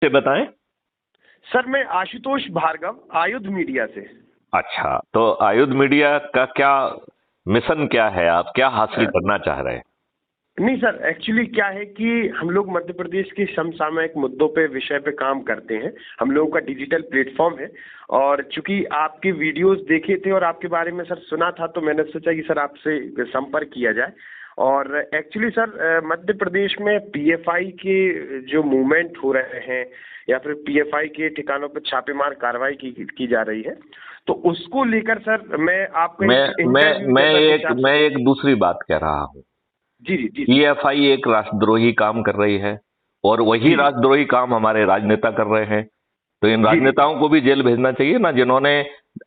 से बताएं। सर मैं आशुतोष भार्गव, आयुध मीडिया से। अच्छा, तो आयुध मीडिया का क्या मिशन क्या है, आप क्या हासिल करना चाह रहे हैं? नहीं सर, एक्चुअली क्या है कि हम लोग मध्य प्रदेश के समसामयिक मुद्दों पे विषय पे काम करते हैं। हम लोगों का डिजिटल प्लेटफॉर्म है, और चूंकि आपके वीडियोस देखे थे और आपके बारे में सर सुना था, तो मैंने सोचा कि सर आपसे संपर्क किया जाए। और एक्चुअली सर मध्य प्रदेश में पीएफआई के जो मूवमेंट हो रहे हैं, या फिर पीएफआई के ठिकानों पर छापेमार कार्रवाई की जा रही है, तो उसको लेकर सर मैं आपका मैं एक दूसरी बात कह रहा हूँ। जी जी जी। पीएफआई एक राष्ट्रद्रोही काम कर रही है, और वही राष्ट्रद्रोही काम हमारे राजनेता कर रहे हैं। तो इन राजनेताओं को भी जेल भेजना चाहिए ना, जिन्होंने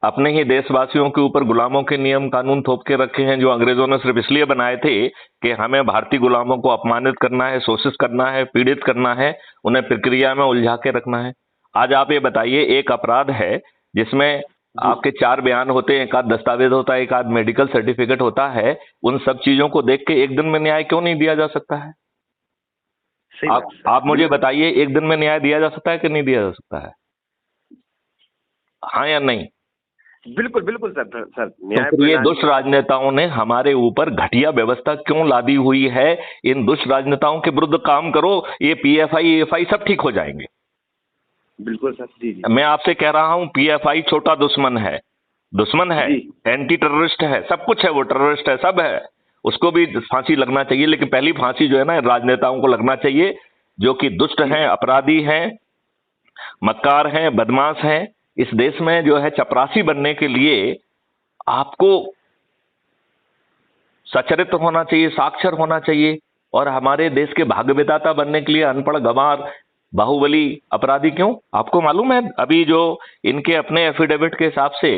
अपने ही देशवासियों के ऊपर गुलामों के नियम कानून थोप के रखे हैं, जो अंग्रेजों ने सिर्फ इसलिए बनाए थे कि हमें भारतीय गुलामों को अपमानित करना है, शोषित करना है, पीड़ित करना है, उन्हें प्रक्रिया में उलझा के रखना है। आज आप ये बताइए, एक अपराध है जिसमें आपके 4 बयान होते हैं, एक आध दस्तावेज होता है, एक आध मेडिकल सर्टिफिकेट होता है, उन सब चीजों को देख के एक दिन में न्याय क्यों नहीं दिया जा सकता है? आप मुझे बताइए, एक दिन में न्याय दिया जा सकता है कि नहीं दिया जा सकता है? हाँ या नहीं? बिल्कुल बिल्कुल सर। सर तो ये दुष्ट राजनेताओं ने हमारे ऊपर घटिया व्यवस्था क्यों लादी हुई है? इन दुष्ट राजनेताओं के विरुद्ध काम करो, ये पीएफआई एफआई सब ठीक हो जाएंगे। बिल्कुल सर। जी। मैं आपसे कह रहा हूं, पीएफआई छोटा दुश्मन है, एंटी टेररिस्ट है, सब कुछ है, वो टेररिस्ट है, सब है। उसको भी फांसी लगना चाहिए, लेकिन पहली फांसी जो है ना, राजनेताओं को लगना चाहिए, जो कि दुष्ट हैं, अपराधी हैं, मक्कार हैं, बदमाश हैं। इस देश में जो है चपरासी बनने के लिए आपको सचरित्र होना चाहिए, साक्षर होना चाहिए, और हमारे देश के भाग्य विधाता बनने के लिए अनपढ़, गंवार, बाहुबली अपराधी क्यों? आपको मालूम है अभी जो इनके अपने एफिडेविट के हिसाब से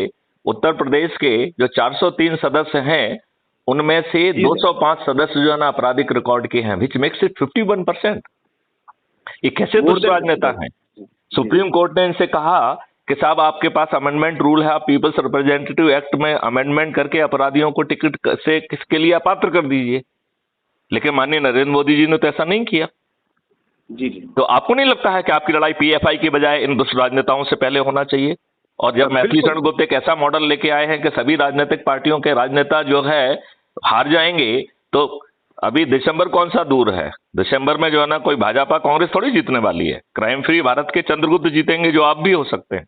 उत्तर प्रदेश के जो 403 सदस्य हैं, उनमें से 205 सदस्य जो है ना आपराधिक रिकॉर्ड के हैं, विच मेक्स इट 51%। ये कैसे दुष्ट राजनेता हैं? सुप्रीम कोर्ट ने इनसे कहा कि साहब आपके पास अमेंडमेंट रूल है, आप पीपल्स रिप्रेजेंटेटिव एक्ट में अमेंडमेंट करके अपराधियों को टिकट से किसके लिए अपात्र कर दीजिए। लेकिन माननीय नरेंद्र मोदी जी ने तो ऐसा नहीं किया। जी। तो आपको नहीं लगता है कि आपकी लड़ाई पीएफआई की बजाय इन दुष्ट राजनेताओं से पहले होना चाहिए? और जब मैथिली शरण गुप्ता एक ऐसा मॉडल लेके आए हैं कि सभी राजनीतिक पार्टियों के राजनेता जो है हार जाएंगे, तो अभी दिसंबर कौन सा दूर है? दिसंबर में जो है ना कोई भाजपा कांग्रेस थोड़ी जीतने वाली है। क्राइम फ्री भारत के चंद्रगुप्त जीतेंगे, जो आप भी हो सकते हैं।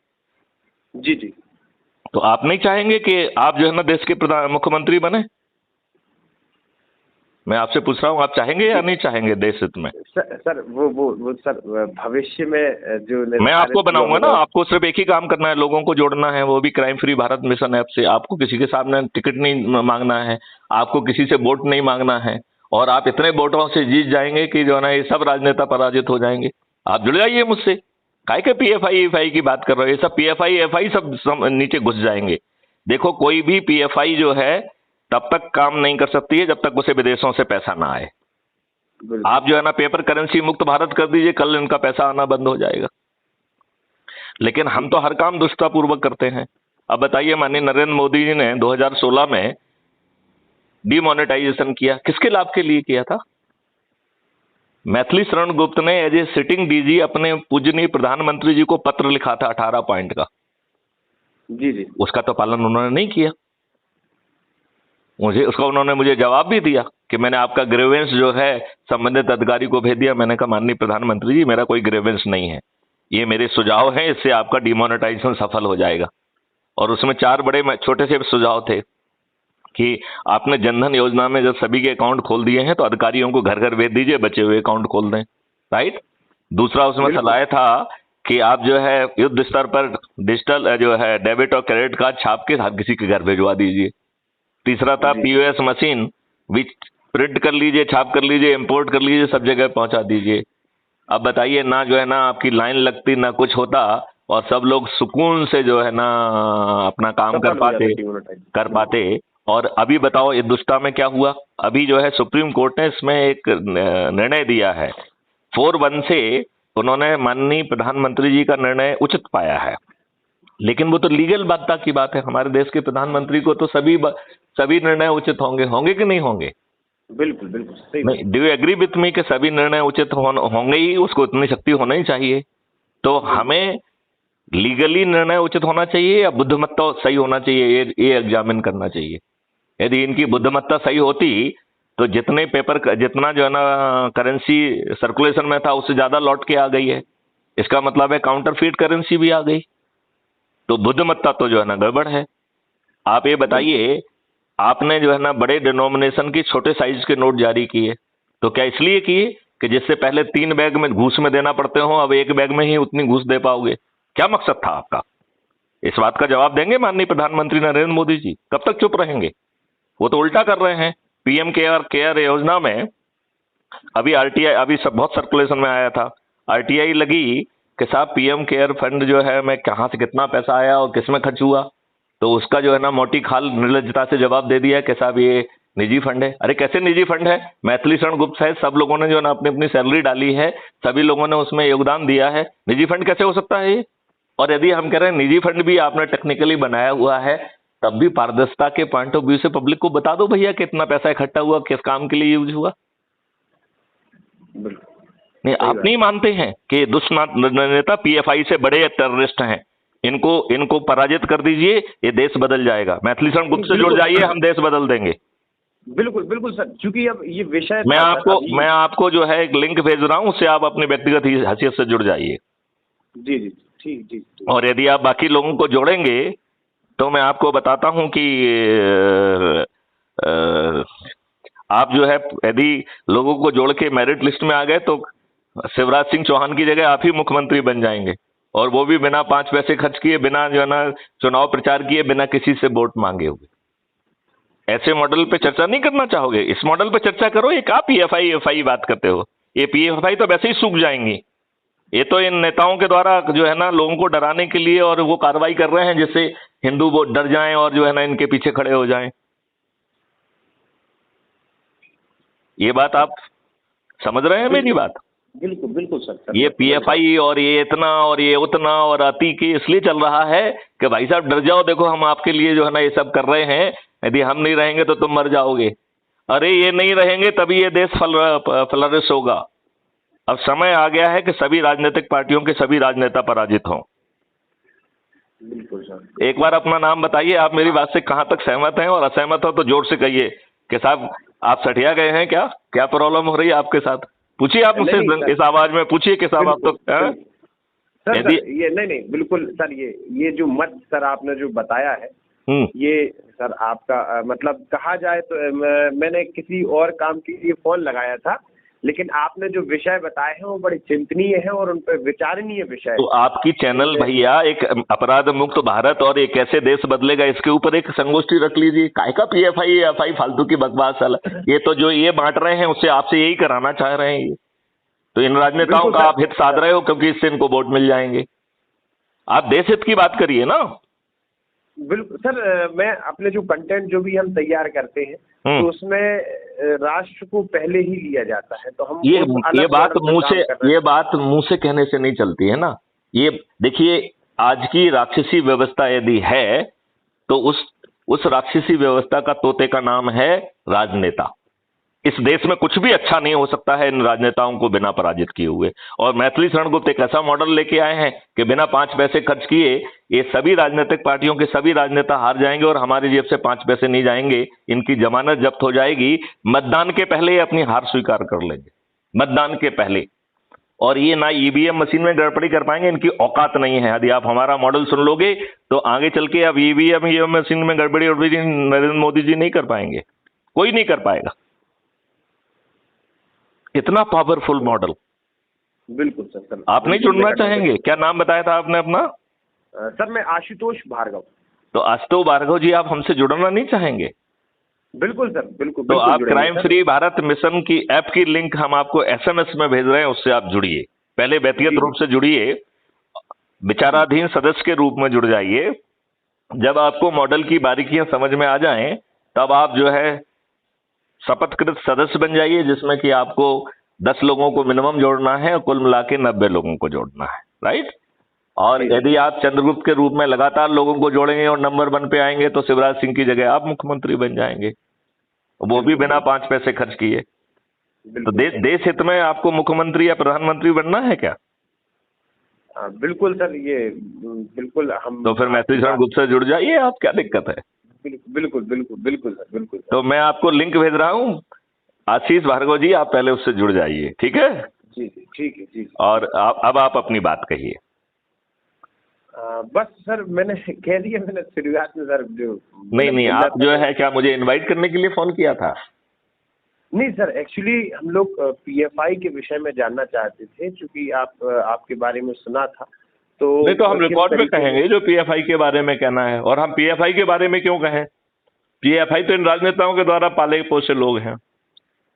जी। तो आप नहीं चाहेंगे कि आप जो है ना देश के मुख्यमंत्री बने? मैं आपसे पूछ रहा हूं, आप चाहेंगे या नहीं चाहेंगे देश हित में? सर वो सर भविष्य में जो मैं आपको बनाऊंगा ना, आपको सिर्फ एक ही काम करना है, लोगों को जोड़ना है, वो भी crime free Bharat mission app से। आपको किसी के सामने टिकट नहीं मांगना है, आपको किसी से वोट नहीं मांगना है, और आप इतने वोटों से जीत जाएंगे कि जो है ना ये सब राजनेता पराजित हो जाएंगे। आप जुड़ जाइए मुझसे। काहे के पीएफआई एफआई की बात कर रहे हो? ये सब पीएफआई एफआई सब नीचे घुस जाएंगे। देखो, कोई भी पीएफआई जो है तब तक काम नहीं कर सकती है जब तक उसे विदेशों से पैसा ना आए। आप जो है ना पेपर करेंसी मुक्त भारत कर दीजिए, कल इनका पैसा आना बंद हो जाएगा। लेकिन हम तो हर काम दुष्टतापूर्वक करते हैं। अब बताइए, माननीय नरेंद्र मोदी जी ने 2016 में डिमोनेटाइजेशन किया, किसके लाभ के लिए किया था? मैथिली शरण गुप्ता ने एज ए सिटिंग डीजी अपने पूजनीय प्रधानमंत्री जी को पत्र लिखा था 18 पॉइंट का। जी। उसका तो पालन उन्होंने नहीं किया। उन्होंने मुझे जवाब भी दिया कि मैंने आपका ग्रीवेंस जो है संबंधित अधिकारी को भेज दिया। मैंने कहा माननीय प्रधानमंत्री जी, मेरा कोई ग्रीवेंस नहीं है, ये मेरे सुझाव हैं, इससे आपका डिमोनेटाइजेशन सफल हो जाएगा। और उसमें 4 बड़े छोटे से सुझाव थे कि आपने जनधन योजना में जब सभी के अकाउंट खोल दिए हैं तो अधिकारियों को घर घर भेज दीजिए, बचे हुए अकाउंट खोल दें, राइट। दूसरा उसमें सलाह था कि आप जो है युद्ध स्तर पर डिजिटल जो है डेबिट और क्रेडिट कार्ड छाप के हर किसी के घर भेजवा दीजिए। तीसरा था पीओएस मशीन, विच प्रिंट कर लीजिए, छाप कर लीजिए, इंपोर्ट कर लीजिए, सब जगह पहुंचा दीजिए। अब बताइए, ना जो है ना आपकी लाइन लगती, ना कुछ होता, और सब लोग सुकून से जो है ना अपना काम कर पाते। और अभी बताओ ये दुष्टा में क्या हुआ? अभी जो है सुप्रीम कोर्ट ने इसमें एक निर्णय दिया है 4-1 से। उन्होंने माननीय प्रधानमंत्री जी का निर्णय उचित पाया है, लेकिन वो तो लीगल बाध्यता की बात है। हमारे देश के प्रधानमंत्री को तो सभी निर्णय उचित होंगे कि नहीं होंगे? बिल्कुल सही। Do you agree with me कि सभी निर्णय उचित होंगे ही? उसको इतनी शक्ति होना ही चाहिए। तो हमें लीगली निर्णय उचित होना चाहिए या बुद्धिमत्ता सही होना चाहिए, ये एग्जामिन करना चाहिए। यदि इनकी बुद्धिमत्ता सही होती तो जितने पेपर जितना जो है ना करेंसी सर्कुलेशन में था उससे ज्यादा लौट के आ गई है, इसका मतलब है काउंटरफीट करेंसी भी आ गई। तो बुद्धिमत्ता तो जो है ना गड़बड़ है। आप ये बताइए, आपने जो है ना बड़े डिनोमिनेशन की छोटे साइज के नोट जारी किए, तो क्या इसलिए किए कि जिससे पहले 3 बैग में घूस में देना पड़ते हो, अब 1 बैग में ही उतनी घूस दे पाओगे? क्या मकसद था आपका? इस बात का जवाब देंगे माननीय प्रधानमंत्री नरेंद्र मोदी जी? कब तक चुप रहेंगे? वो तो उल्टा कर रहे हैं। पीएम केयर योजना में अभी आरटीआई, अभी सब बहुत सर्कुलेशन में आया था, आरटीआई लगी कि साहब पीएम केयर फंड जो है मैं कहां से कितना पैसा आया और किस में खर्च हुआ, तो उसका जो है ना मोटी खाल निर्लजता से जवाब दे दिया कि साहब ये निजी फंड है। अरे कैसे निजी फंड है? मैथिली शरण गुप्त है, सब लोगों ने जो है ना अपनी अपनी सैलरी डाली है, सभी लोगों ने उसमें योगदान दिया है, निजी फंड कैसे हो सकता है ये? और यदि हम कह रहे हैं निजी फंड भी आपने टेक्निकली बनाया हुआ है, तब भी पारदर्शिता के पॉइंट ऑफ व्यू से पब्लिक को बता दो भैया कितना पैसा इकट्ठा हुआ, किस काम के लिए यूज हुआ। नहीं, आप नहीं मानते हैं कि दुष्ट नेता पीएफआई से बड़े टेररिस्ट हैं, इनको पराजित कर दीजिए, ये देश बदल जाएगा। मैथिली शरण गुप्त से जुड़ जाइए, हम देश बदल देंगे। बिल्कुल बिल्कुल सर, क्योंकि अब ये विषय मैं आपको जो है एक लिंक भेज रहा हूं, उससे आप अपनी व्यक्तिगत हैसियत से जुड़ जाइए। जी जी ठीक जी। और यदि आप बाकी लोगों को जोड़ेंगे तो मैं आपको बताता हूं कि आप जो है यदि लोगों को जोड़ के मेरिट लिस्ट में आ गए तो शिवराज सिंह चौहान की जगह आप ही मुख्यमंत्री बन जाएंगे, और वो भी बिना 5 पैसे खर्च किए, बिना जो है ना चुनाव प्रचार किए, बिना किसी से वोट मांगे हुए। ऐसे मॉडल पे चर्चा नहीं करना चाहोगे? इस मॉडल पे चर्चा करो। एक आप पीएफआई एफआई बात करते हो, ये पीएफआई तो वैसे ही सूख जाएंगी। ये तो इन नेताओं के द्वारा जो है ना लोगों को डराने के लिए और वो कार्रवाई कर रहे हैं जिससे हिंदू वो डर जाएं और जो है ना इनके पीछे खड़े हो जाएं। ये बात आप समझ रहे हैं मेरी बात? बिल्कुल बिल्कुल सर। ये पीएफआई और ये इतना और ये उतना और अति के इसलिए चल रहा है कि भाई साहब डर जाओ, देखो हम आपके लिए जो है ना ये सब कर रहे हैं, यदि हम नहीं रहेंगे तो तुम मर जाओगे। अरे ये नहीं रहेंगे तभी ये देश फ्लरिश होगा। अब समय आ गया है कि सभी राजनीतिक पार्टियों के सभी राजनेता पराजित हों। बिल्कुल सर। एक बार अपना नाम बताइए, आप मेरी बात से कहां तक सहमत हैं, और असहमत हो तो जोर से कहिए कि साहब आप सठिया गए हैं, क्या क्या प्रॉब्लम हो रही है आपके साथ? पूछिए आप मुझसे इस आवाज में पूछिए कि साहब आप तो सर ये नहीं बिल्कुल सर, ये जो मत सर आपने जो बताया है, ये सर आपका मतलब कहा जाए तो मैंने किसी और काम के लिए फोन लगाया था, लेकिन आपने जो विषय बताए हैं वो बड़े चिंतनीय हैं और उन पर विचारणीय विषय है। तो आपकी चैनल भैया एक अपराध मुक्त भारत और एक कैसे देश बदलेगा, इसके ऊपर एक संगोष्ठी रख लीजिए। काय का पीएफआई एफआई फालतू की बकवास है। ये तो जो ये बांट रहे हैं उससे आपसे यही कराना चाह रहे हैं। ये तो इन राजनेताओं का आप हित साध रहे हो क्योंकि इससे इनको वोट मिल जाएंगे। आप देश हित की बात करिए ना। बिल्कुल सर, मैं अपने जो कंटेंट जो भी हम तैयार करते हैं तो उसमें राष्ट्र को पहले ही लिया जाता है, तो हम ये बात मुंह से कहने से नहीं चलती है ना। ये देखिए, आज की राक्षसी व्यवस्था यदि है तो उस राक्षसी व्यवस्था का तोते का नाम है राजनेता। इस देश में कुछ भी अच्छा नहीं हो सकता है इन राजनेताओं को बिना पराजित किए हुए। और मैथिली शरण गुप्त एक ऐसा मॉडल लेके आए हैं कि बिना 5 पैसे खर्च किए ये सभी राजनीतिक पार्टियों के सभी राजनेता हार जाएंगे और हमारी जेब से 5 पैसे नहीं जाएंगे। इनकी जमानत जब्त हो जाएगी, मतदान के पहले ये अपनी हार स्वीकार कर लेंगे, मतदान के पहले। और ये ना ईवीएम मशीन में गड़बड़ी कर पाएंगे, इनकी औकात नहीं है। यदि आप हमारा मॉडल सुन लोगे तो आगे चल के अब ईवीएम मशीन में गड़बड़ी नरेंद्र मोदी जी नहीं कर पाएंगे, कोई नहीं कर पाएगा। इतना पावरफुल मॉडल। बिल्कुल सर। आप नहीं जुड़ना चाहेंगे? क्या नाम बताया था आपने अपना? सर मैं आशुतोष भार्गव। तो आशुतोष भार्गव जी, आप हमसे जुड़ना नहीं चाहेंगे? बिल्कुल सर, बिल्कुल। तो आप क्राइम फ्री भारत मिशन की ऐप की लिंक हम आपको एसएमएस में भेज रहे हैं, उससे आप जुड़िए। पहले व्यक्तिगत रूप से जुड़िए, विचाराधीन सदस्य के रूप में जुड़ जाइए। जब आपको मॉडल की बारीकियां समझ में आ जाएं तब आप जो है शपथकृत सदस्य बन जाइए, जिसमें कि आपको 10 लोगों को मिनिमम जोड़ना है और कुल मिला के 90 लोगों को जोड़ना है, राइट। और यदि आप चंद्रगुप्त के रूप में लगातार लोगों को जोड़ेंगे और नंबर 1 पे आएंगे तो शिवराज सिंह की जगह आप मुख्यमंत्री बन जाएंगे, वो भी बिना 5 पैसे खर्च किए। तो देश हित में आपको मुख्यमंत्री या प्रधानमंत्री बनना है क्या? बिल्कुल सर, ये बिल्कुल हम तो फिर मैथिली शरण गुप्त से जुड़ जाइए आप, क्या दिक्कत है। बिल्कुल बिल्कुल बिल्कुल सर, बिल्कुल सर। तो मैं आपको लिंक भेज रहा हूँ, आशीष भार्गव जी, आप पहले उससे जुड़ जाइए, ठीक है। जी जी ठीक है जी। और अब आप अपनी बात कहिए। बस सर मैंने कह दिया, मैंने शुरुआत में सर जो नहीं, आप जो है क्या मुझे इनवाइट करने के लिए फोन किया था? नहीं सर, एक्चुअली हम लोग पीएफआई के विषय में जानना चाहते थे, क्योंकि आपके बारे में सुना था। तो नहीं तो हम रिकॉर्ड में कहेंगे जो पीएफआई के बारे में कहना है। और हम पीएफआई के बारे में क्यों कहें? पीएफआई तो इन राजनेताओं के द्वारा पाले पोसे लोग हैं।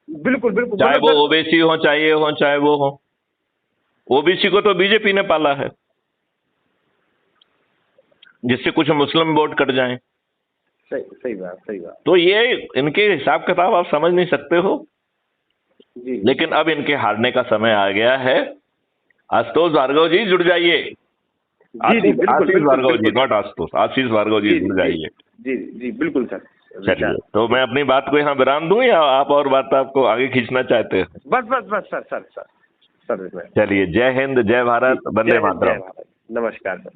बिल्कुल बिल्कुल, चाहे वो ओबीसी हो, चाहे ये हो, चाहे वो हो। ओबीसी को तो बीजेपी ने पाला है, जिससे कुछ मुस्लिम वोट कट जाएं। सही बात, सही बात। तो ये इनके हिसाब किताब आप समझ नहीं सकते हो जी। लेकिन अब इनके हारने का समय आ गया है। आशुतोष भार्गव जी जुड़ जाइए। आशीष भार्गव जी, नॉट आशुतोष, आशीष भार्गव जी जुड़ जाइए। जी जी बिल्कुल सर। चलिए, तो मैं अपनी बात को यहाँ विराम दूं या आप और बात आपको आगे खींचना चाहते हैं? बस सर। चलिए, जय हिंद, जय भारत, वंदे मातरम। नमस्कार सर।